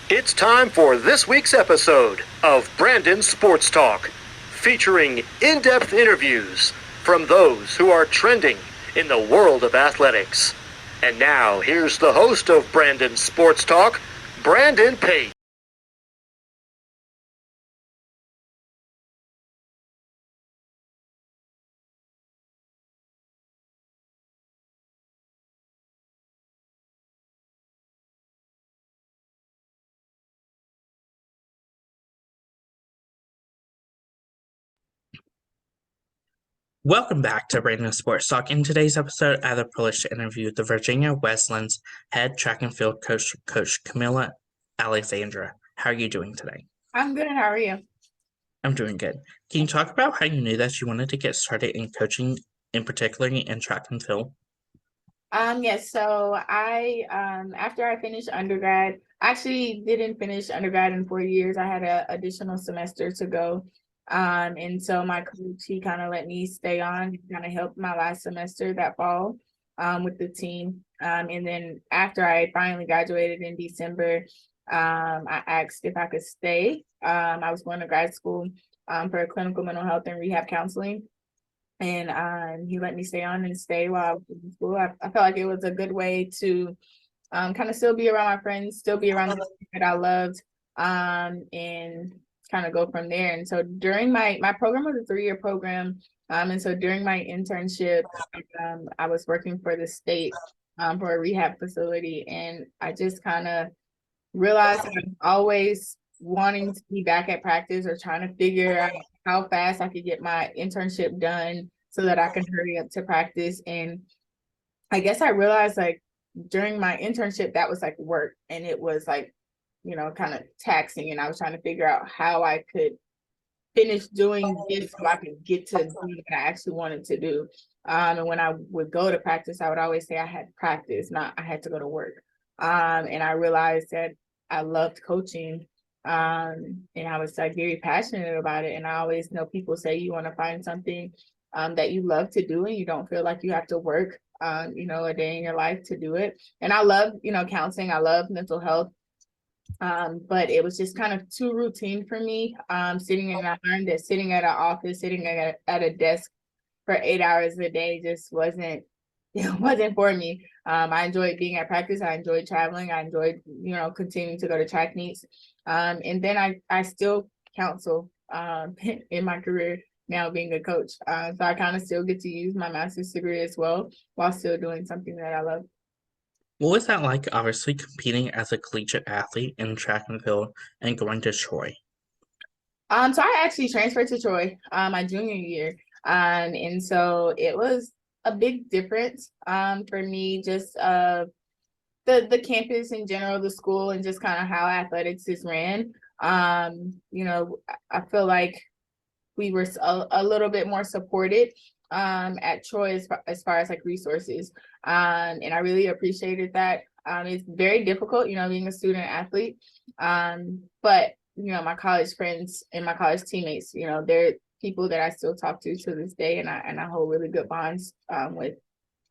It's time for this week's episode of Brandon Sports Talk, featuring in-depth interviews from those who are trending in the world of athletics. And now, here's the host of Brandon Sports Talk, Brandon Pate. Welcome back to Brandon Sports Talk. In today's episode, I have the privilege to interview the Virginia Wesleyan's head track and field coach, Coach Cameia Alexander. How are you doing today? I'm good. How are you? I'm doing good. Can you talk about how you knew that you wanted to get started in coaching, in particularly in track and field? Yes, so I after I finished undergrad, I actually didn't finish undergrad in 4 years. I had an additional semester to go. And so my coach, he kind of let me stay on. He kind of helped my last semester that fall with the team. And then after I finally graduated in December, I asked if I could stay. I was going to grad school for clinical mental health and rehab counseling. And he let me stay on and stay while I was in school. I felt like it was a good way to kind of still be around my friends, still be around the people that I loved, and kind of go from there. And so during my program was a 3-year program. And so during my internship, I was working for the state for a rehab facility. And I just kind of realized I'm always wanting to be back at practice or trying to figure out how fast I could get my internship done so that I can hurry up to practice. And I guess I realized like during my internship, that was like work, and it was like, kind of taxing. And I was trying to figure out how I could finish doing this so I could get to do what I actually wanted to do. And when I would go to practice, I would always say I had practice, not I had to go to work. And I realized that I loved coaching. And I was like very passionate about it. And I always know people say you want to find something that you love to do and you don't feel like you have to work a day in your life to do it. And I love, counseling. I love mental health. But it was just kind of too routine for me. Sitting in, I learned that sitting at an office, sitting at a desk for 8 hours a day just wasn't it wasn't for me. I enjoyed being at practice. I enjoyed traveling. I enjoyed, continuing to go to track meets. And then I still counsel in my career now being a coach. So I kind of still get to use my master's degree as well while still doing something that I love. What was that like, obviously, competing as a collegiate athlete in track and field and going to Troy? So I actually transferred to Troy my junior year. And so it was a big difference for me, just the campus in general, the school, and just kind of how athletics is ran. I feel like we were a little bit more supported at Troy as far as like resources. And I really appreciated that. It's very difficult, being a student athlete. But my college friends and my college teammates, they're people that I still talk to this day, and I hold really good bonds with.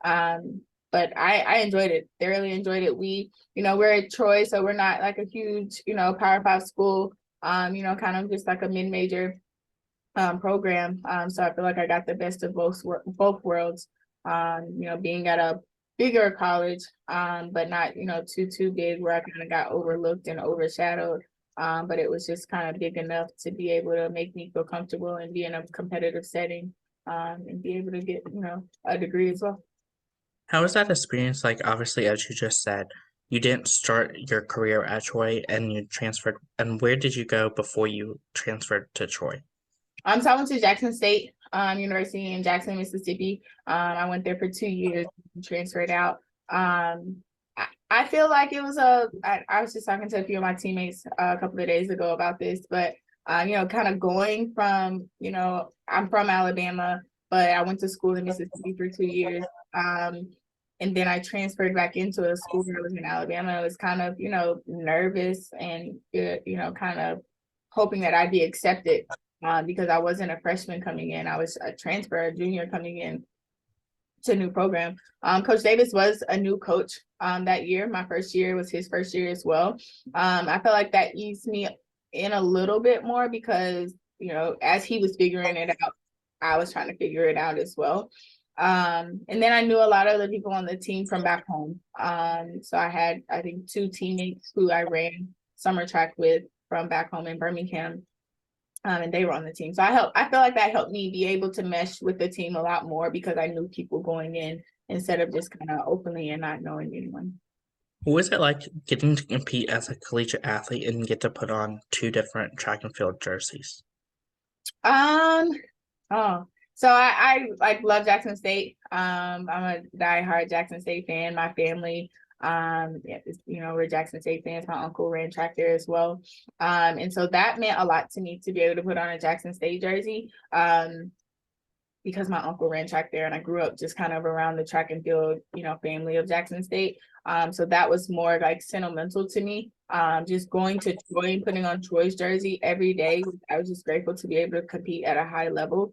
But I enjoyed it, thoroughly enjoyed it. We're at Troy, so we're not like a huge, Power 5 school, kind of just like a mid-major program. So I feel like I got the best of both worlds, being at a bigger college, but not, too big where I kind of got overlooked and overshadowed. But it was just kind of big enough to be able to make me feel comfortable and be in a competitive setting, and be able to get, a degree as well. How was that experience like? Obviously, as you just said, you didn't start your career at Troy and you transferred. And where did you go before you transferred to Troy? So I went to Jackson State University in Jackson, Mississippi. I went there for 2 years, transferred out. I feel like it was I was just talking to a few of my teammates a couple of days ago about this, but kind of going from, I'm from Alabama, but I went to school in Mississippi for 2 years. And then I transferred back into a school that was in Alabama. I was kind of, nervous and, kind of hoping that I'd be accepted because I wasn't a freshman coming in. I was a junior coming in. to new program. Coach Davis was a new coach that year. My first year was his first year as well. I feel like that eased me in a little bit more because, you know, as he was figuring it out, I was trying to figure it out as well. And then I knew a lot of the people on the team from back home. So I had, I think, 2 teammates who I ran summer track with from back home in Birmingham. And they were on the team. So I feel like that helped me be able to mesh with the team a lot more because I knew people going in instead of just kind of openly and not knowing anyone. What was it like getting to compete as a collegiate athlete and get to put on 2 different track and field jerseys? Oh, so I like love Jackson State. I'm a diehard Jackson State fan. My family, yeah, you know, we're Jackson State fans. My uncle ran track there as well. And so that meant a lot to me to be able to put on a Jackson State jersey. Because my uncle ran track there and I grew up just kind of around the track and field, you know, family of Jackson State. So that was more like sentimental to me. Just going to Troy and putting on Troy's jersey every day. I was just grateful to be able to compete at a high level.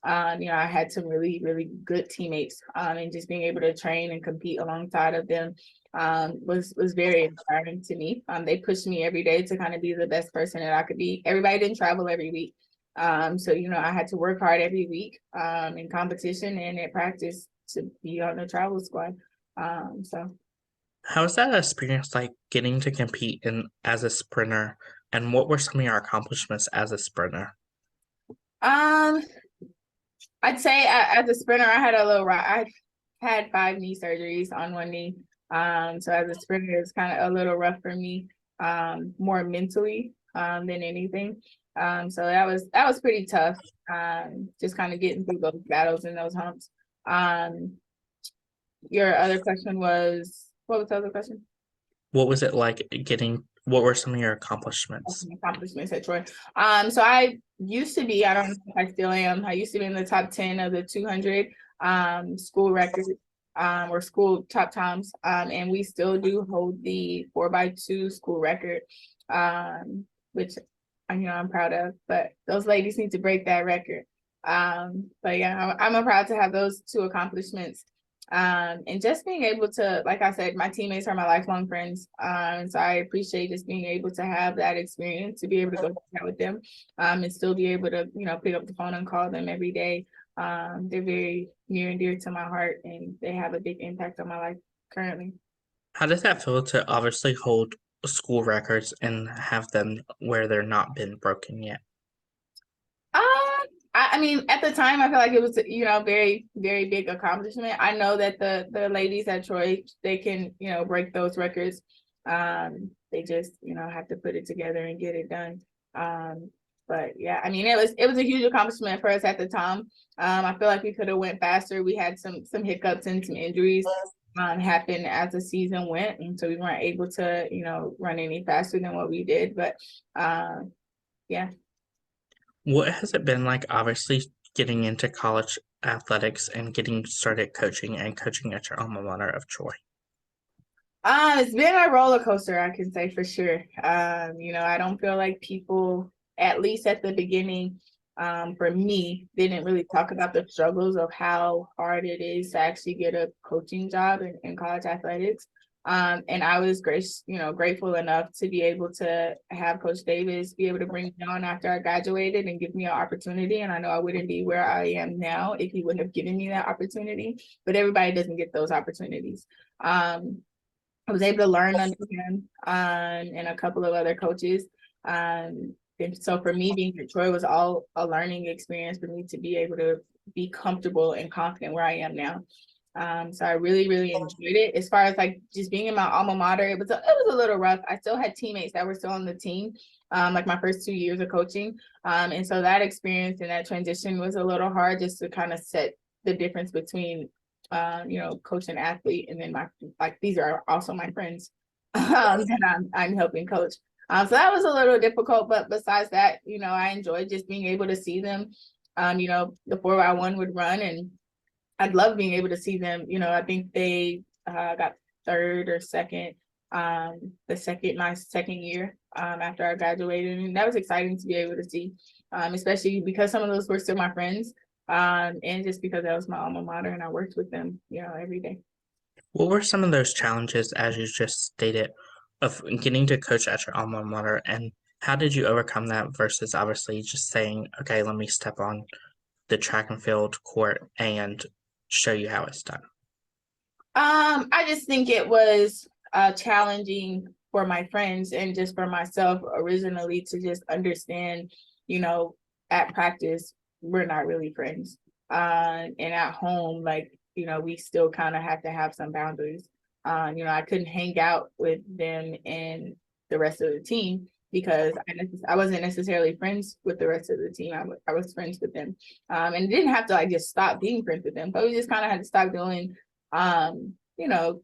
You know, I had some really, really good teammates, and just being able to train and compete alongside of them was very inspiring to me. They pushed me every day to kind of be the best person that I could be. Everybody didn't travel every week. So, you know, I had to work hard every week in competition and at practice to be on the travel squad. So How was that experience like getting to compete as a sprinter, and what were some of your accomplishments as a sprinter? um I'd say as a sprinter, I had a little I had 5 knee surgeries on one knee. So as a sprinter, it's kind of a little rough for me, more mentally than anything. So that was pretty tough. Just kind of getting through those battles and those humps. Your other question was, what was the other question? What was it like what were some of your accomplishments? Accomplishments at Troy. So I used to be, I don't know if I still am, I used to be in the top 10 of the 200 school records or school top times. And we still do hold the 4x2 school record, which you know I'm proud of, but those ladies need to break that record. But yeah, I'm proud to have those 2 accomplishments. And just being able to, like I said, my teammates are my lifelong friends. And so I appreciate just being able to have that experience, to be able to go out with them, and still be able to, you know, pick up the phone and call them every day. They're very near and dear to my heart, and they have a big impact on my life currently. How does that feel to obviously hold school records and have them where they're not been broken yet? I mean, at the time, I feel like it was, you know, very, very big accomplishment. I know that the ladies at Troy, they can, you know, break those records. They just, you know, have to put it together and get it done. But yeah, I mean, it was a huge accomplishment for us at the time. I feel like we could have went faster. We had some hiccups and some injuries happen as the season went, and so we weren't able to, you know, run any faster than what we did. But yeah. What has it been like, obviously, getting into college athletics and getting started coaching at your alma mater of Troy? It's been a roller coaster, I can say for sure. You know, I don't feel like people, at least at the beginning, for me, didn't really talk about the struggles of how hard it is to actually get a coaching job in college athletics. And I was grateful enough to be able to have Coach Davis be able to bring me on after I graduated and give me an opportunity. And I know I wouldn't be where I am now if he wouldn't have given me that opportunity, but everybody doesn't get those opportunities. I was able to learn under him and a couple of other coaches. And so for me, being at Troy was all a learning experience for me to be able to be comfortable and confident where I am now. So I really, really enjoyed it. As far as like just being in my alma mater, it was a little rough. I still had teammates that were still on the team, like my first 2 years of coaching. And so that experience and that transition was a little hard, just to kind of set the difference between you know, coach and athlete, and then these are also my friends that I'm helping coach. So that was a little difficult, but besides that, you know, I enjoyed just being able to see them. You know, the 4x1 would run, and I'd love being able to see them. You know, I think they got 3rd or 2nd, my second year after I graduated, and that was exciting to be able to see, especially because some of those were still my friends. And just because that was my alma mater and I worked with them, every day. What were some of those challenges, as you just stated, of getting to coach at your alma mater, and how did you overcome that versus obviously just saying, okay, let me step on the track and field court and show you how it's done? I just think it was challenging for my friends and just for myself originally to just understand, at practice, we're not really friends. And at home, like, we still kind of have to have some boundaries. I couldn't hang out with them and the rest of the team because I wasn't necessarily friends with the rest of the team. I was friends with them. And didn't have to like just stop being friends with them, but we just kind of had to stop doing you know,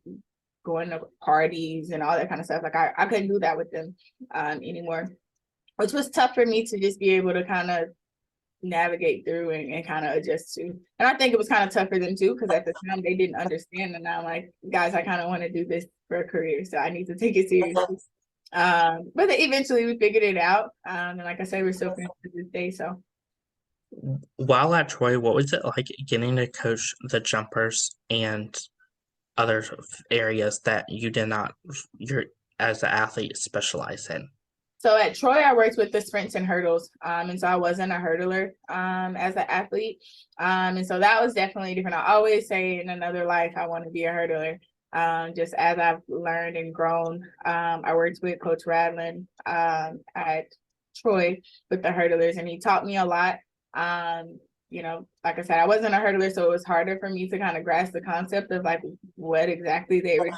going to parties and all that kind of stuff. Like I couldn't do that with them anymore, which was tough for me to just be able to kind of navigate through and kind of adjust to. And I think it was kind of tough for them too, because at the time they didn't understand. And now I'm like, guys, I kind of want to do this for a career, so I need to take it seriously. But eventually we figured it out. And like I said, we're still friends to this day. So While at Troy, what was it like getting to coach the jumpers and other areas that you did not, you're as an athlete, specialize in? So at Troy, I worked with the sprints and hurdles. And so I wasn't a hurdler as an athlete. And so that was definitely different. I always say in another life, I want to be a hurdler. Just as I've learned and grown. I worked with Coach Radlin at Troy with the hurdlers, and he taught me a lot. Like I said, I wasn't a hurdler, so it was harder for me to kind of grasp the concept of like what exactly they were doing.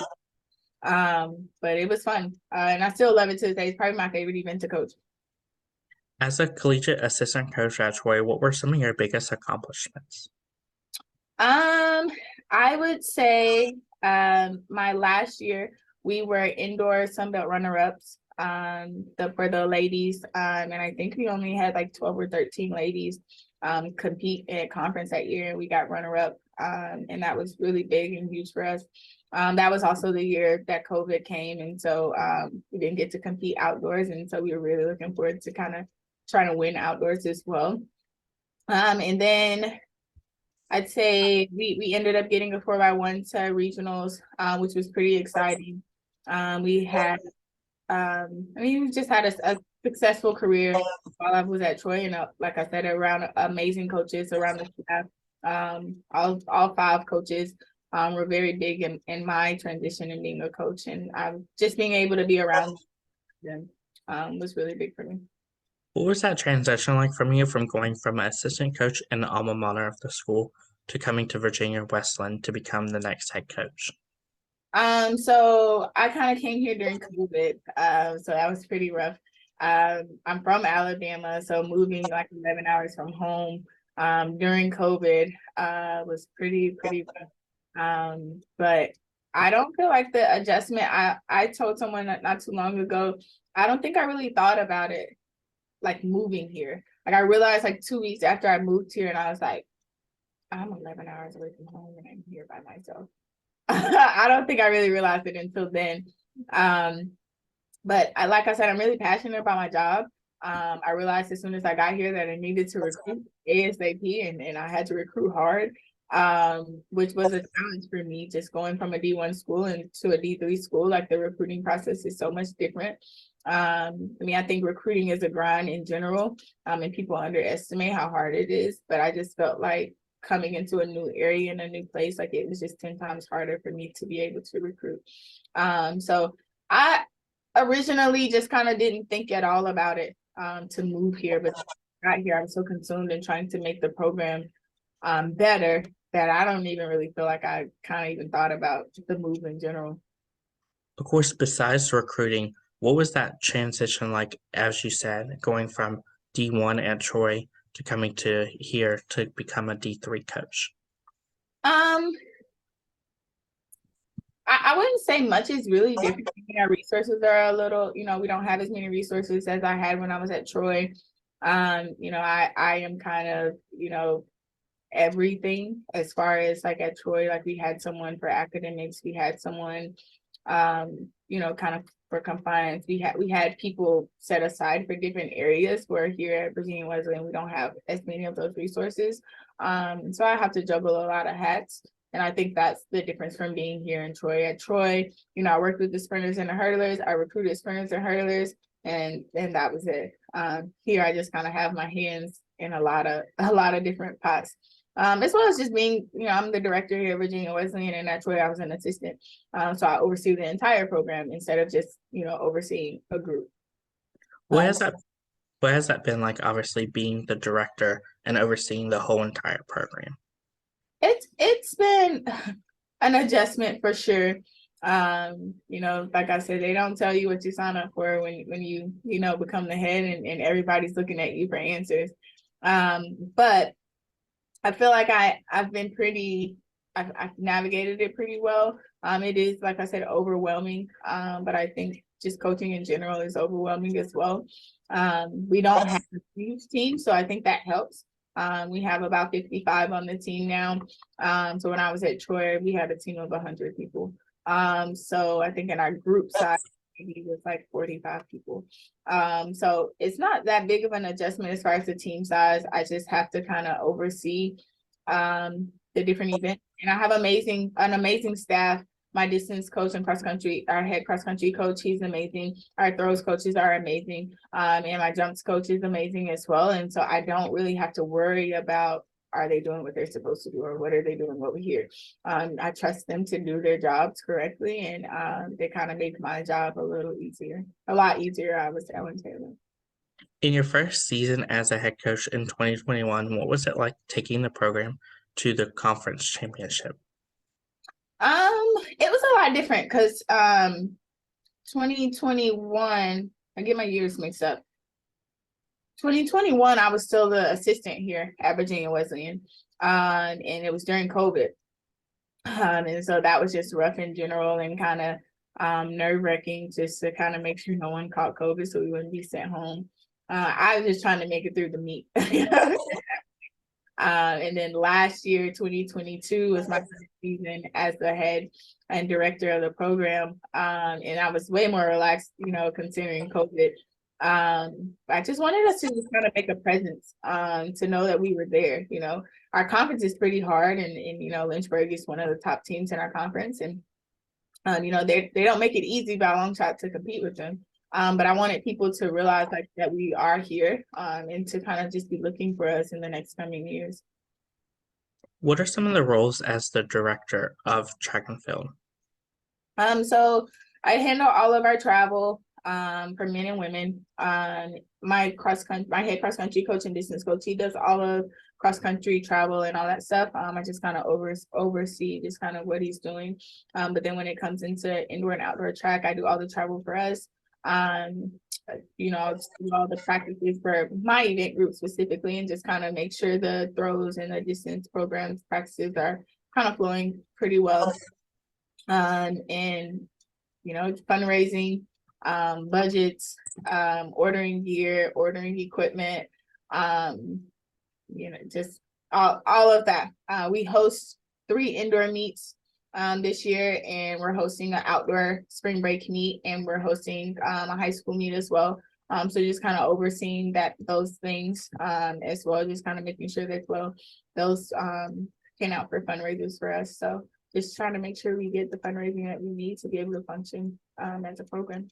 But it was fun. And I still love it to this day. It's probably my favorite event to coach. As a collegiate assistant coach at Troy, what were some of your biggest accomplishments? I would say my last year we were indoor Sunbelt runner-ups for the ladies. And I think we only had like 12 or 13 ladies compete at conference that year, and we got runner-up. And that was really big and huge for us. That was also the year that COVID came, and so we didn't get to compete outdoors, and so we were really looking forward to kind of trying to win outdoors as well. And then I'd say we ended up getting a 4x1 to regionals, which was pretty exciting. We just had a successful career while I was at Troy, and like I said, around amazing coaches around the staff. All 5 coaches were very big in my transition in being a coach, and just being able to be around them was really big for me. What was that transition like from you from going from an assistant coach in the alma mater of the school to coming to Virginia Wesleyan to become the next head coach? So I kind of came here during COVID, so that was pretty rough. I'm from Alabama, so moving like 11 hours from home during COVID was pretty rough. But I don't feel like the adjustment. I told someone not too long ago, I don't think I really thought about it like moving here. Like I realized like 2 weeks after I moved here, and I was like, I'm 11 hours away from home and I'm here by myself. I don't think I really realized it until then. But like I said, I'm really passionate about my job. I realized as soon as I got here that I needed to recruit ASAP, and I had to recruit hard, which was a challenge for me, just going from a D1 school into a D3 school. Like the recruiting process is so much different. I think recruiting is a grind in general, and people underestimate how hard it is. But I just felt like coming into a new area and a new place, like it was just 10 times harder for me to be able to recruit. So I originally just kind of didn't think at all about it to move here, but got here, I'm so consumed in trying to make the program better that I don't even really feel like I kind of even thought about the move in general. Of course, besides recruiting, what was that transition like, as you said, going from D1 at Troy to coming to here to become a D3 coach? I wouldn't say much is really different. Our resources are a little, we don't have as many resources as I had when I was at Troy. I am kind of, everything as far as like at Troy. Like we had someone for academics, we had someone kind of for compliance. We had people set aside for different areas, where here at Virginia Wesleyan we don't have as many of those resources. So I have to juggle a lot of hats. And I think that's the difference from being here in Troy. At Troy, I worked with the sprinters and the hurdlers. I recruited sprinters and hurdlers, and that was it. Here, I just kind of have my hands in a lot of different pots. As well as just being, I'm the director here at Virginia Wesleyan, and at Troy I was an assistant. So I oversee the entire program instead of just, overseeing a group. What has that been like, obviously being the director and overseeing the whole entire program? It's been an adjustment for sure. Like I said, they don't tell you what you sign up for when you become the head, and everybody's looking at you for answers. But I feel like I've navigated it pretty well. It is, like I said, overwhelming. But I think just coaching in general is overwhelming as well. We don't have a huge team, so I think that helps. We have about 55 on the team now. So when I was at Troy, we had a team of 100 people. So I think in our group size, maybe it was like 45 people. So it's not that big of an adjustment as far as the team size. I just have to kind of oversee the different events. And I have an amazing staff. My distance coach and cross country, our head cross country coach, he's amazing. Our throws coaches are amazing. And my jumps coach is amazing as well. And so I don't really have to worry about, are they doing what they're supposed to do, or what are they doing over here? I trust them to do their jobs correctly, and they kind of make my job a lot easier, I would say. In your first season as a head coach in 2021, what was it like taking the program to the conference championship? It was a lot different because 2021, I get my years mixed up. 2021, I was still the assistant here at Virginia Wesleyan, and it was during COVID. And so that was just rough in general, and kind of nerve-wracking, just to kind of make sure no one caught COVID so we wouldn't be sent home. I was just trying to make it through the meet. And then last year, 2022, was my first season as the head and director of the program. And I was way more relaxed, considering COVID. I just wanted us to just kind of make a presence, to know that we were there. Our conference is pretty hard, and Lynchburg is one of the top teams in our conference, and they don't make it easy by a long shot to compete with them. But I wanted people to realize that we are here, and to kind of just be looking for us in the next coming years. What are some of the roles as the director of track and field? So I handle all of our travel, for men and women. My head cross country coach and distance coach, he does all of cross country travel and all that stuff. I just kind of oversee just kind of what he's doing. But then when it comes into indoor and outdoor track, I do all the travel for us. I'll do all the practices for my event group specifically, and just kind of make sure the throws and the distance programs practices are kind of flowing pretty well. And fundraising, budgets, ordering gear, ordering equipment, just all of that. We host 3 indoor meets this year, and we're hosting an outdoor spring break meet, and we're hosting a high school meet as well. So just kind of overseeing those things, as well, just kind of making sure that those pan out for fundraisers for us. So just trying to make sure we get the fundraising that we need to be able to function as a program.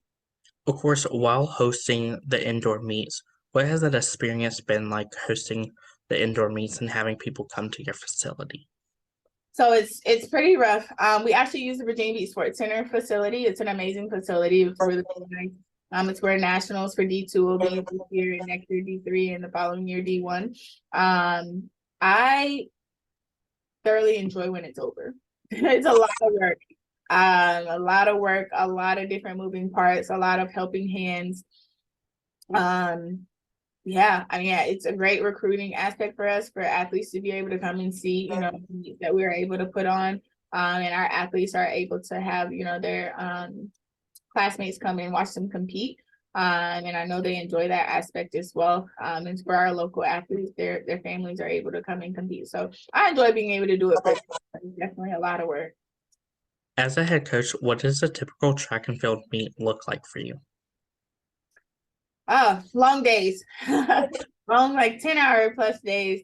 Of course, while hosting the indoor meets, what has that experience been like, hosting the indoor meets and having people come to your facility? So it's pretty rough. We actually use the Virginia Beach Sports Center facility. It's an amazing facility. It's really nice. It's where nationals for D2 will be this year, and next year D3, and the following year D1. I thoroughly enjoy when it's over. It's a lot of work. A lot of different moving parts, a lot of helping hands. It's a great recruiting aspect for us, for athletes to be able to come and see, that we're able to put on, and our athletes are able to have, their classmates come and watch them compete. And I know they enjoy that aspect as well. And for our local athletes, their families are able to come and compete. So I enjoy being able to do it, but it's definitely a lot of work. As a head coach, what does a typical track and field meet look like for you? Long days. Long, like 10-hour plus days.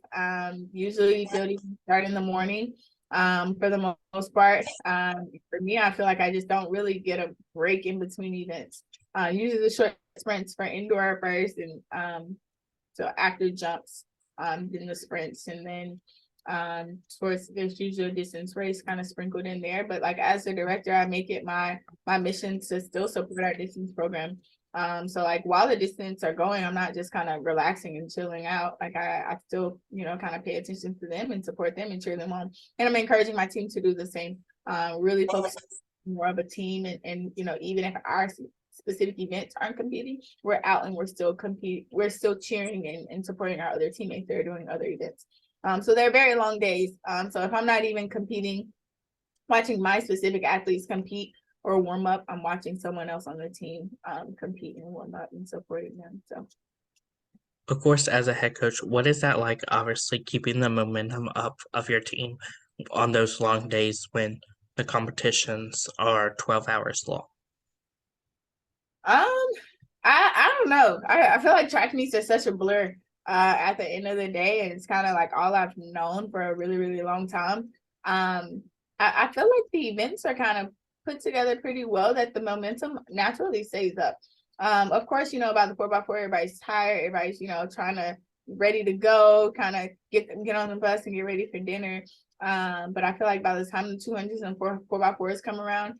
Usually building start in the morning. For the most part. For me, I feel like I just don't really get a break in between events. Usually the short sprints for indoor first, and so active jumps, then the sprints, and then sports, there's usually a distance race kind of sprinkled in there. But like as the director, I make it my mission to still support our distance program. So like while the distance are going, I'm not just kind of relaxing and chilling out. Like I still, kind of pay attention to them and support them and cheer them on. And I'm encouraging my team to do the same. Really focus more of a team, and even if our specific events aren't competing, we're out and we're still cheering and supporting our other teammates that are doing other events. So they're very long days. So if I'm not even competing, watching my specific athletes compete or warm up, I'm watching someone else on the team compete and warm up and supporting them. So, Of course, as a head coach, what is that like, obviously, keeping the momentum up of your team on those long days when the competitions are 12 hours long? I don't know. I feel like track meets are such a blur at the end of the day, and it's kind of like all I've known for a really, really long time. I feel like the events are kind of put together pretty well, that the momentum naturally stays up. Of course, about the 4x4, everybody's tired, everybody's, trying to ready to go, kind of get on the bus and get ready for dinner. But I feel like by the time the 200s and 4x4s come around,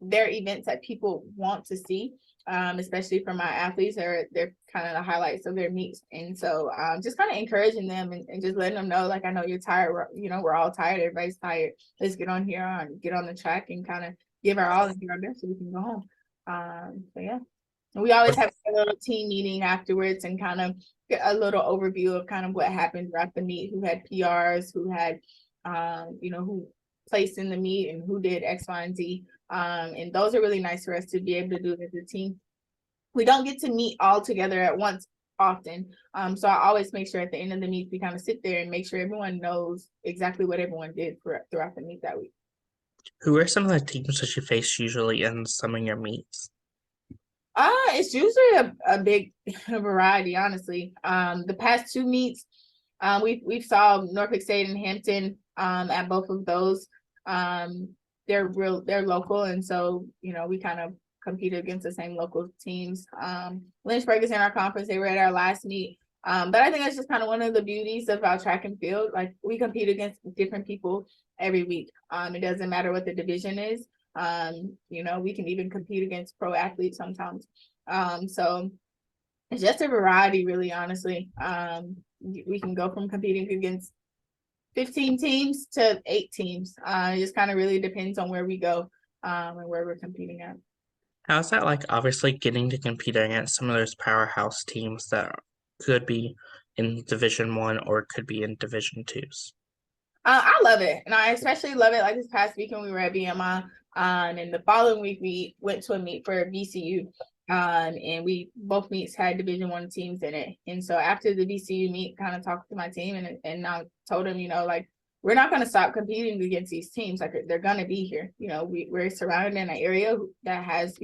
they're events that people want to see, especially for my athletes. They're kind of the highlights of their meets. And so just kind of encouraging them and just letting them know, like, I know you're tired. We're all tired. Everybody's tired. Let's get on here, get on the track and kind of give our all and do our best so we can go home. So yeah. And we always have a little team meeting afterwards and kind of get a little overview of kind of what happened throughout the meet, who had PRs, who had, who placed in the meet and who did X, Y, and Z. And those are really nice for us to be able to do as a team. We don't get to meet all together at once often. So I always make sure at the end of the meet, we kind of sit there and make sure everyone knows exactly what everyone did throughout the meet that week. Who are some of the teams that you face usually in some of your meets? It's usually a big variety, honestly. The past two meets, we've saw Norfolk State and Hampton at both of those. They're local, and so we kind of competed against the same local teams. Lynchburg is in our conference. They were at our last meet. But I think that's just kind of one of the beauties about track and field. Like, we compete against different people every week. It doesn't matter what the division is. We can even compete against pro athletes sometimes. So it's just a variety, really, honestly. We can go from competing against 15 teams to 8 teams. It just kind of really depends on where we go and where we're competing at. How's that like, obviously, getting to compete against some of those powerhouse teams that could be in Division 1 or could be in Division 2s? I love it. And I especially love it. Like this past weekend, we were at BMI. And the following week, we went to a meet for VCU. And both meets had Division 1 teams in it. And so after the VCU meet, kind of talked to my team and I told them, like, we're not going to stop competing against these teams. Like, they're going to be here. We're surrounded in an area that has,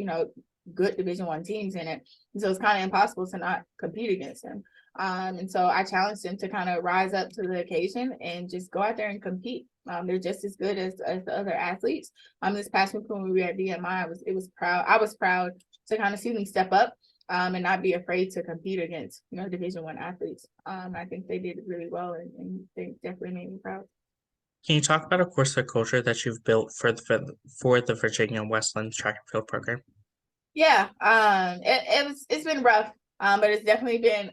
good Division 1 teams in it. And so it's kind of impossible to not compete against them. And so I challenged them to kind of rise up to the occasion and just go out there and compete. They're just as good as the other athletes. This past week when we were at BMI, I was proud to kind of see them step up and not be afraid to compete against Division 1 athletes. I think they did really well, and they definitely made me proud. Can you talk about, of course, the culture that you've built for the Virginia Wesleyan track and field program? Yeah, it's been rough, but it's definitely been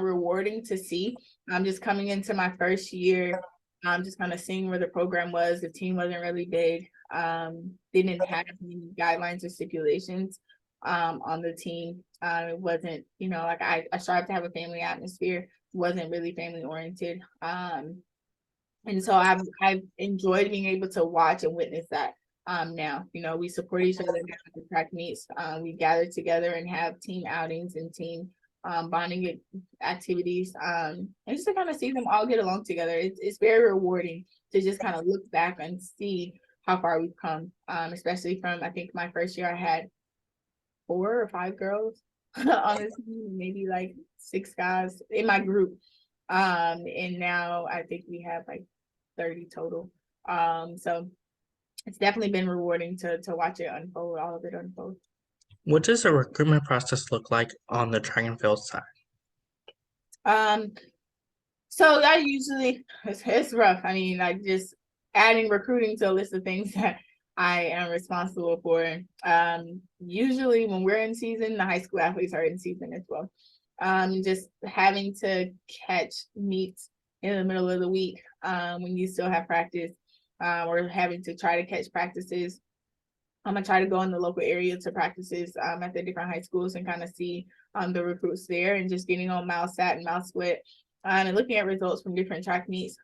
rewarding to see. I'm just coming into my first year. I'm just kind of seeing where the program was. The team wasn't really big. They didn't have any guidelines or stipulations on the team. It wasn't, like I strive to have a family atmosphere. It wasn't really family oriented. And so I've enjoyed being able to watch and witness that. Now, we support each other at the track meets. We gather together and have team outings and team bonding activities. And just to kind of see them all get along together. It's very rewarding to just kind of look back and see how far we've come, especially from, I think my first year I had 4 or 5 girls on the team, maybe like 6 guys in my group. And now I think we have like 30 total. So it's definitely been rewarding to watch it unfold, all of it unfold. What does the recruitment process look like on the track and field side? So I usually, it's rough. I mean, like just adding recruiting to a list of things that I am responsible for. Usually when we're in season, the high school athletes are in season as well. Just having to catch meets in the middle of the week when you still have practice, or having to try to catch practices. I'm gonna try to go in the local area to practices at the different high schools and kind of see the recruits there, and just getting on MileSat and MileSplit, and looking at results from different track meets.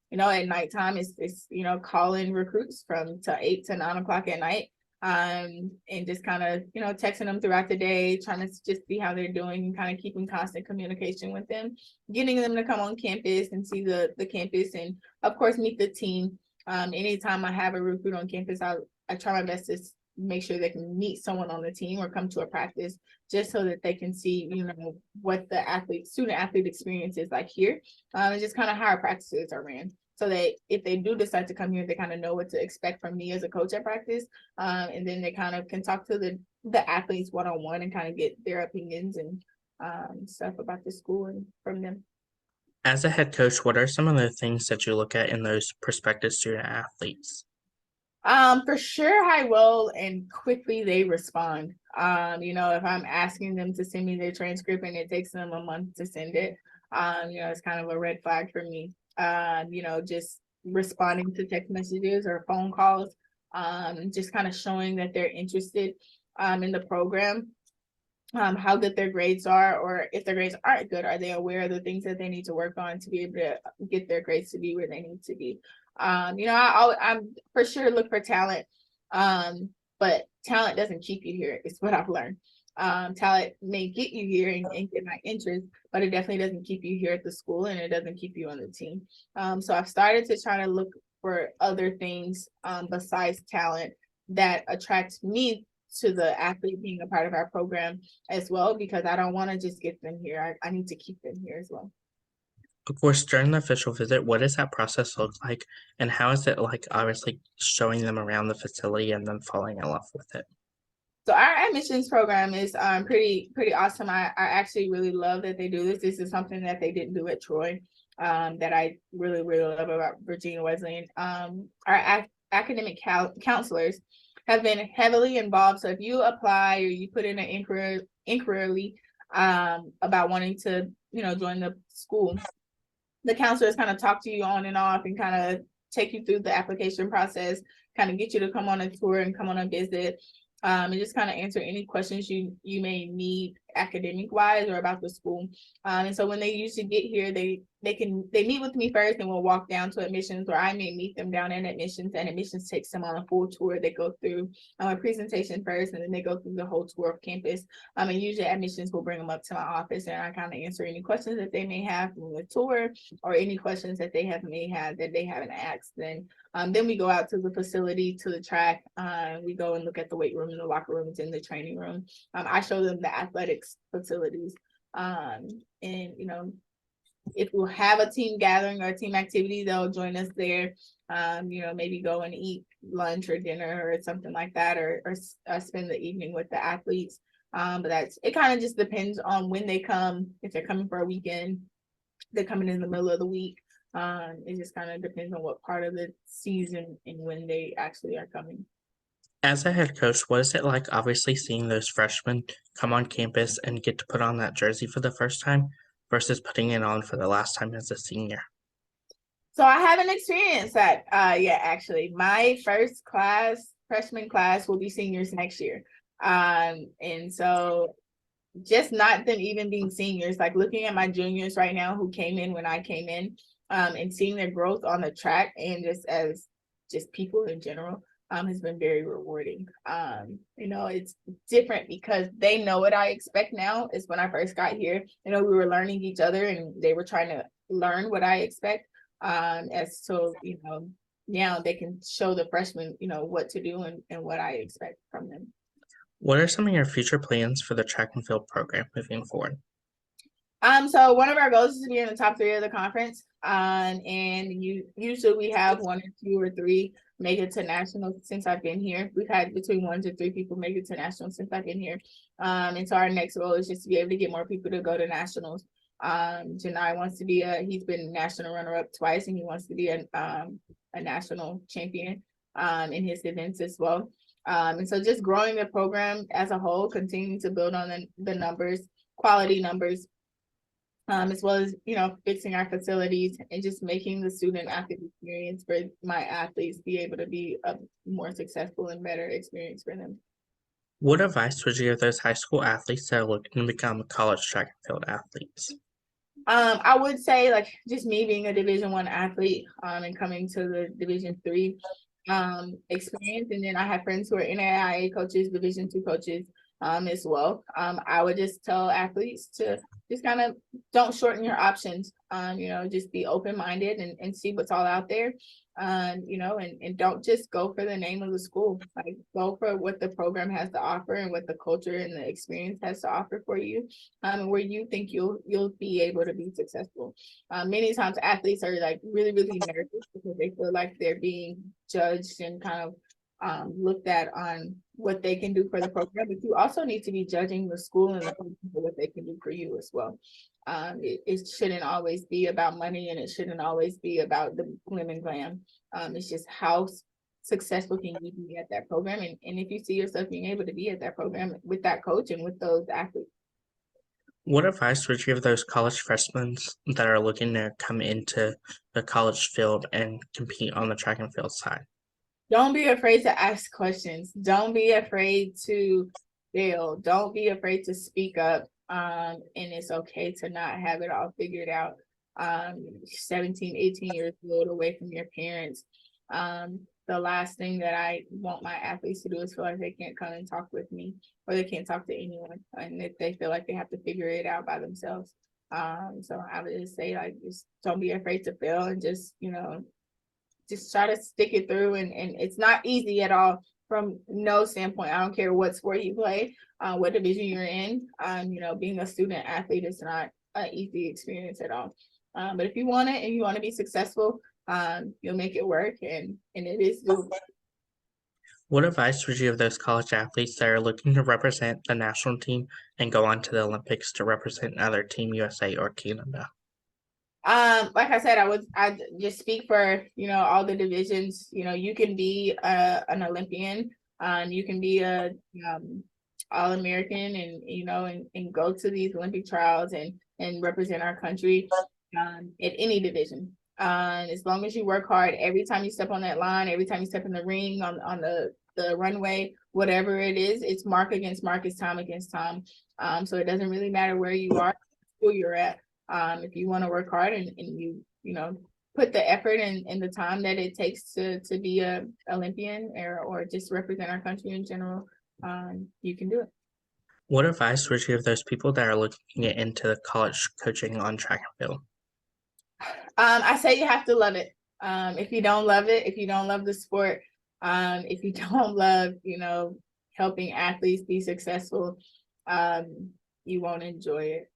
You know, at nighttime, it's you know, calling recruits from 8 to 9 o'clock at night, and just kind of, you know, texting them throughout the day, trying to just see how they're doing, and kind of keeping constant communication with them, getting them to come on campus and see the campus, and of course meet the team. Anytime I have a recruit on campus, I try my best to make sure they can meet someone on the team or come to a practice, just so that they can see, you know, what the student athlete experience is like here, and just kind of how our practices are ran. So that if they do decide to come here, they kind of know what to expect from me as a coach at practice, and then they kind of can talk to the athletes one-on-one and kind of get their opinions and stuff about the school and from them. As a head coach, what are some of the things that you look at in those prospective student athletes? For sure, how well and quickly they respond. You know, if I'm asking them to send me their transcript and it takes them a month to send it, you know, it's kind of a red flag for me. You know, just responding to text messages or phone calls, just kind of showing that they're interested in the program, how good their grades are, or if their grades aren't good, are they aware of the things that they need to work on to be able to get their grades to be where they need to be. You know, I'm for sure look for talent, but talent doesn't keep you here, is what I've learned. Talent may get you here and get my interest, but it definitely doesn't keep you here at the school, and it doesn't keep you on the team. So I've started to try to look for other things besides talent that attracts me to the athlete being a part of our program as well, because I don't want to just get them here. I need to keep them here as well. Of course, during the official visit, what does that process look like, and how is it like obviously showing them around the facility and then falling in love with it? So our admissions program is pretty awesome. I actually really love that they do this. This is something that they didn't do at Troy, that I really love about Virginia Wesleyan. Our academic counselors have been heavily involved. So if you apply or you put in an inquiry about wanting to, you know, join the school, the counselors kind of talk to you on and off and kind of take you through the application process, kind of get you to come on a tour and come on a visit, and just kind of answer any questions you may need academic wise or about the school. And so when they usually get here, they meet with me first, and we'll walk down to admissions, or I may meet them down in admissions, and admissions takes them on a full tour. They go through a presentation first, and then they go through the whole tour of campus. And usually admissions will bring them up to my office, and I kind of answer any questions that they may have from the tour, or any questions that they may have that they haven't asked. Then we go out to the facility, to the track. We go and look at the weight room and the locker rooms and the training room. I show them the athletics facilities. And, you know, if we'll have a team gathering or a team activity, they'll join us there. You know, maybe go and eat lunch or dinner or something like that, or spend the evening with the athletes. But it kind of just depends on when they come. If they're coming for a weekend, they're coming in the middle of the week. It just kind of depends on what part of the season and when they actually are coming. As a head coach, what is it like obviously seeing those freshmen come on campus and get to put on that jersey for the first time versus putting it on for the last time as a senior? So I haven't experienced that yet, actually. My first freshman class, will be seniors next year. And so just not them even being seniors, like looking at my juniors right now who came in when I came in, and seeing their growth on the track and just as people in general, has been very rewarding. You know, it's different because they know what I expect now. Is when I first got here, you know, we were learning each other and they were trying to learn what I expect. As to, you know, now they can show the freshmen, what to do and what I expect from them. What are some of your future plans for the track and field program moving forward? So one of our goals is to be in the top 3 of the conference. And usually we have 1 or 2 or 3 make it to nationals since I've been here. We've had between 1 to 3 people make it to nationals since I've been here. And so our next goal is just to be able to get more people to go to nationals. Janai wants to be he's been national runner-up twice, and he wants to be a national champion in his events as well. And so just growing the program as a whole, continuing to build on the numbers, quality numbers, as well as, fixing our facilities and just making the student athlete experience for my athletes be able to be a more successful and better experience for them. What advice would you give those high school athletes that are looking to become college track and field athletes? I would say, like, just me being a Division I athlete and coming to the Division III experience, and then I have friends who are NAIA coaches, Division II coaches as well. I would just tell athletes to just kind of don't shorten your options. Just be open-minded and see what's all out there. And don't just go for the name of the school. Like, go for what the program has to offer and what the culture and the experience has to offer for you, where you think you'll be able to be successful. Many times athletes are like really, really nervous because they feel like they're being judged and kind of looked at on what they can do for the program, but you also need to be judging the school and the program for what they can do for you as well. It shouldn't always be about money, and it shouldn't always be about the glim and glam. It's just how successful can you be at that program, and if you see yourself being able to be at that program with that coach and with those athletes. What advice would you give those college freshmen that are looking to come into the college field and compete on the track and field side? Don't be afraid to ask questions. Don't be afraid to fail. Don't be afraid to speak up. And it's okay to not have it all figured out. 17, 18 years old, away from your parents. The last thing that I want my athletes to do is feel like they can't come and talk with me, or they can't talk to anyone, and that they feel like they have to figure it out by themselves. So I would just say, like, just don't be afraid to fail, and just try to stick it through, and it's not easy at all from no standpoint. I don't care what sport you play, what division you're in. Being a student athlete is not an easy experience at all. But if you want it and you want to be successful, you'll make it work, and it is doable. What advice would you give those college athletes that are looking to represent the national team and go on to the Olympics to represent either Team USA or Canada? Like I said, I just speak for all the divisions. You can be an Olympian, you can be a All-American, and go to these Olympic trials and represent our country at any division. As long as you work hard, every time you step on that line, every time you step in the ring, on the runway, whatever it is, it's mark against mark, it's time against time. So it doesn't really matter where you are, who you're at. If you want to work hard and you put the effort and the time that it takes to be a Olympian or just represent our country in general, you can do it. What advice would you give those people that are looking to get into the college coaching on track and field? I say you have to love it. If you don't love it, if you don't love the sport, if you don't love, helping athletes be successful, you won't enjoy it.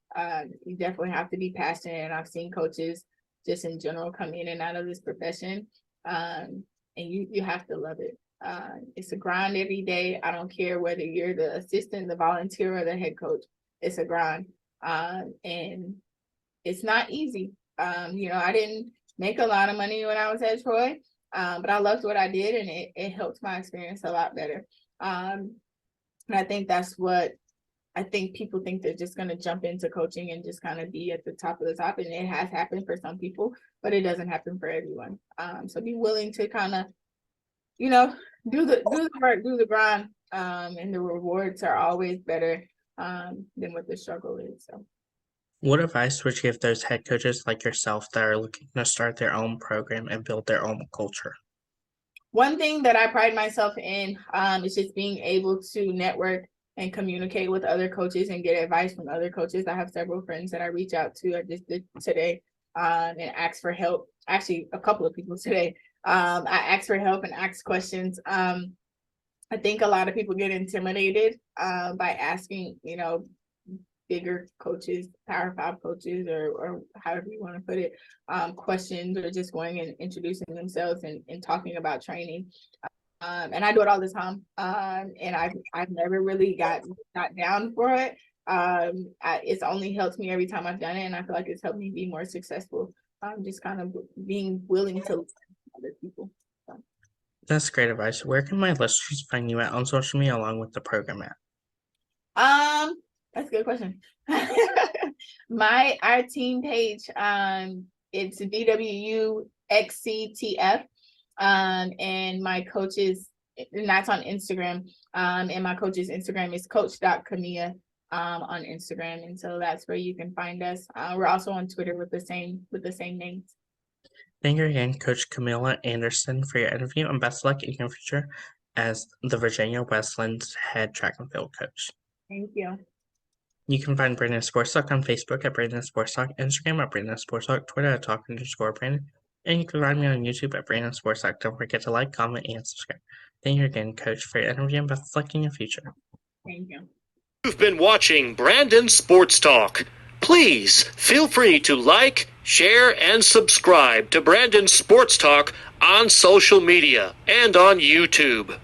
You definitely have to be passionate, and I've seen coaches just in general come in and out of this profession, and you have to love it. It's a grind every day. I don't care whether you're the assistant, the volunteer, or the head coach. It's a grind, and it's not easy. I didn't make a lot of money when I was at Troy, but I loved what I did, and it helped my experience a lot better. And I think that's what I think people think they're just going to jump into coaching and just kind of be at the top of the top. And it has happened for some people, but it doesn't happen for everyone. So be willing to kind of, do the work, do the grind, and the rewards are always better than what the struggle is. So. What advice would you give those head coaches like yourself that are looking to start their own program and build their own culture? One thing that I pride myself in is just being able to network and communicate with other coaches and get advice from other coaches. I have several friends that I reach out to. I just did today. and ask for help. Actually, a couple of people today. I asked for help and asked questions. I think a lot of people get intimidated by asking, bigger coaches, Power 5 coaches, or however you want to put it, questions, or just going and introducing themselves and talking about training. And I do it all the time. And I've never really got down for it. It's only helped me every time I've done it, and I feel like it's helped me be more successful. Just kind of being willing to listen to other people. So. That's great advice. Where can my listeners find you at on social media along with the program at? That's a good question. Our team page, it's VWUXCTF. And my coach's, and that's on Instagram. And my coach's Instagram is coach.cameia on Instagram. And so that's where you can find us. We're also on Twitter with the same names. Thank you again, Coach Cameia Anderson, for your interview, and best of luck in your future as the Virginia Wesleyan's head track and field coach. Thank you. You can find Brandon Sports Talk on Facebook at Brandon Sports Talk, Instagram at Brandon Sports Talk, Twitter at Talk_Brandon, and you can find me on YouTube at Brandon Sports Talk. Don't forget to like, comment, and subscribe. Thank you again, Coach, for your interview, and best of luck in your future. Thank you. You've been watching Brandon Sports Talk. Please feel free to like, share, and subscribe to Brandon Sports Talk on social media and on YouTube.